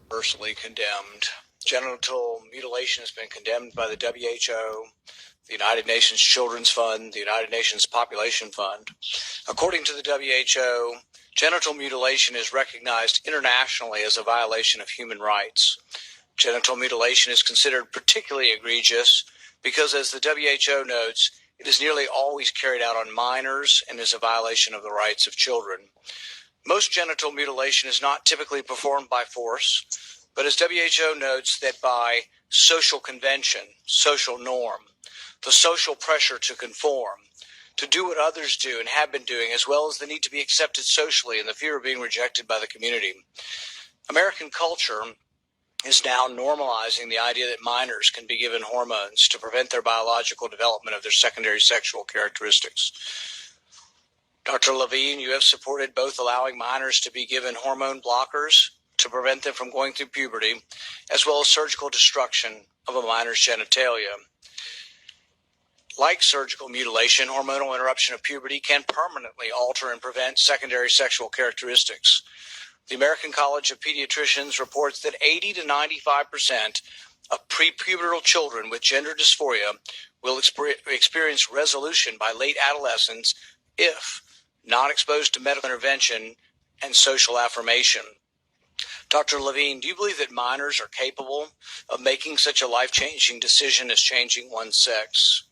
universally condemned. Genital mutilation has been condemned by the WHO, the United Nations Children's Fund, the United Nations Population Fund. According to the WHO, genital mutilation is recognized internationally as a violation of human rights. Genital mutilation is considered particularly egregious because, as the WHO notes, it is nearly always carried out on minors and is a violation of the rights of children. Most genital mutilation is not typically performed by force, but as WHO notes, that by social convention, social norm, the social pressure to conform, to do what others do and have been doing, as well as the need to be accepted socially and the fear of being rejected by the community. American culture is now normalizing the idea that minors can be given hormones to prevent their biological development of their secondary sexual characteristics. Dr. Levine, you have supported both allowing minors to be given hormone blockers to prevent them from going through puberty, as well as surgical destruction of a minor's genitalia. Like surgical mutilation, hormonal interruption of puberty can permanently alter and prevent secondary sexual characteristics. The American College of Pediatricians reports that 80 to 95% of prepubertal children with gender dysphoria will experience resolution by late adolescence if not exposed to medical intervention and social affirmation. Dr. Levine, do you believe that minors are capable of making such a life-changing decision as changing one's sex?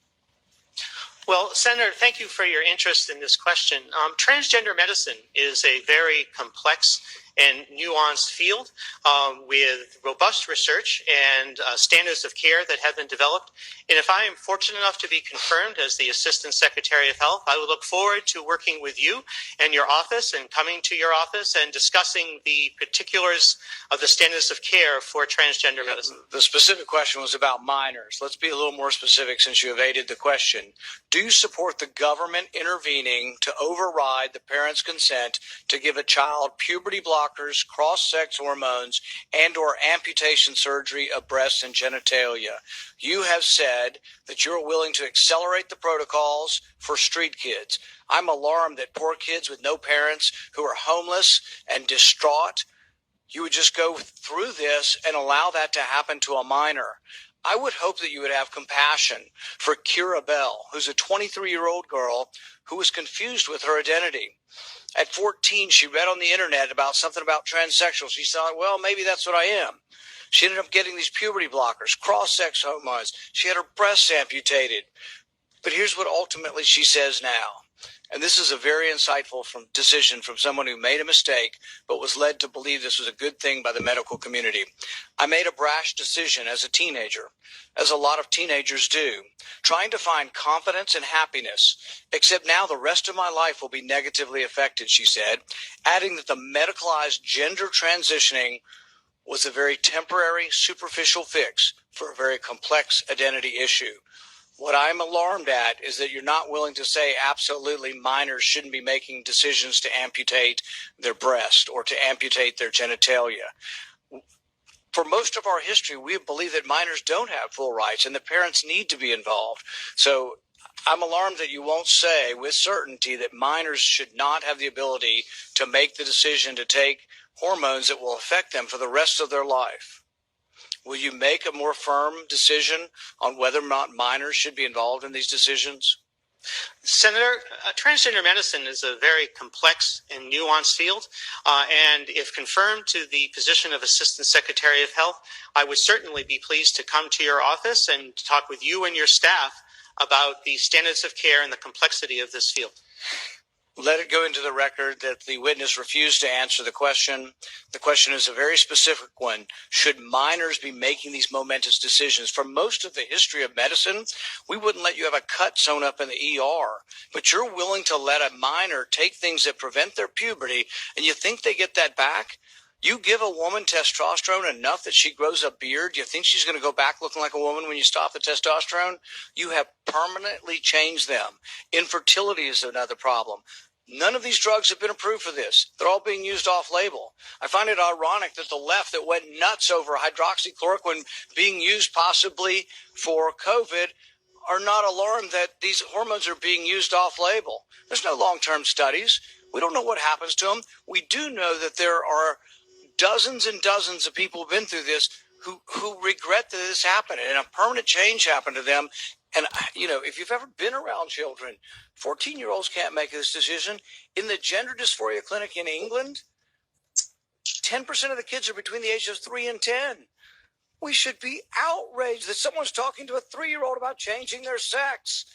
Well, Senator, thank you for your interest in this question. Transgender medicine is a very complex and nuanced field with robust research and standards of care that have been developed. And if I am fortunate enough to be confirmed as the Assistant Secretary of Health, I would look forward to working with you and your office and coming to your office and discussing the particulars of the standards of care for transgender medicine. The specific question was about minors. Let's be a little more specific since you evaded the question. Do you support the government intervening to override the parent's consent to give a child puberty blockers, cross-sex hormones, and or amputation surgery of breasts and genitalia? You have said that you're willing to accelerate the protocols for street kids. I'm alarmed that poor kids with no parents who are homeless and distraught, you would just go through this and allow that to happen to a minor. I would hope that you would have compassion for Kira Bell, who's a 23-year-old girl who was confused with her identity. At 14, she read on the internet about something about transsexual. She thought, well, maybe that's what I am. She ended up getting these puberty blockers, cross-sex hormones. She had her breasts amputated. But here's what ultimately she says now. And this is a very insightful decision from someone who made a mistake, but was led to believe this was a good thing by the medical community. I made a brash decision as a teenager, as a lot of teenagers do, trying to find confidence and happiness, except now the rest of my life will be negatively affected, she said, adding that the medicalized gender transitioning was a very temporary, superficial fix for a very complex identity issue. What I'm alarmed at is that you're not willing to say absolutely minors shouldn't be making decisions to amputate their breast or to amputate their genitalia. For most of our history, we believe that minors don't have full rights and the parents need to be involved. So I'm alarmed that you won't say with certainty that minors should not have the ability to make the decision to take hormones that will affect them for the rest of their life. Will you make a more firm decision on whether or not minors should be involved in these decisions? Senator, transgender medicine is a very complex and nuanced field, and if confirmed to the position of Assistant Secretary of Health, I would certainly be pleased to come to your office and talk with you and your staff about the standards of care and the complexity of this field. Let it go into the record that the witness refused to answer the question. The question is a very specific one. Should minors be making these momentous decisions? For most of the history of medicine, we wouldn't let you have a cut sewn up in the ER. But you're willing to let a minor take things that prevent their puberty, and you think they get that back? You give a woman testosterone enough that she grows a beard, you think she's going to go back looking like a woman when you stop the testosterone? You have permanently changed them. Infertility is another problem. None of these drugs have been approved for this. They're all being used off-label. I find it ironic that the left that went nuts over hydroxychloroquine being used possibly for COVID are not alarmed that these hormones are being used off-label. There's no long-term studies. We don't know what happens to them. We do know that there are dozens and dozens of people have been through this who regret that this happened and a permanent change happened to them. And, you know, if you've ever been around children, 14-year-olds can't make this decision. In the gender dysphoria clinic in England, 10% of the kids are between the ages of 3 and 10. We should be outraged that someone's talking to a 3-year-old about changing their sex.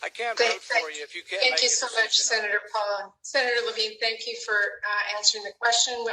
I can't vote for you if you can't. Thank you so much, Senator Paul. Senator Levine, thank you for answering the question.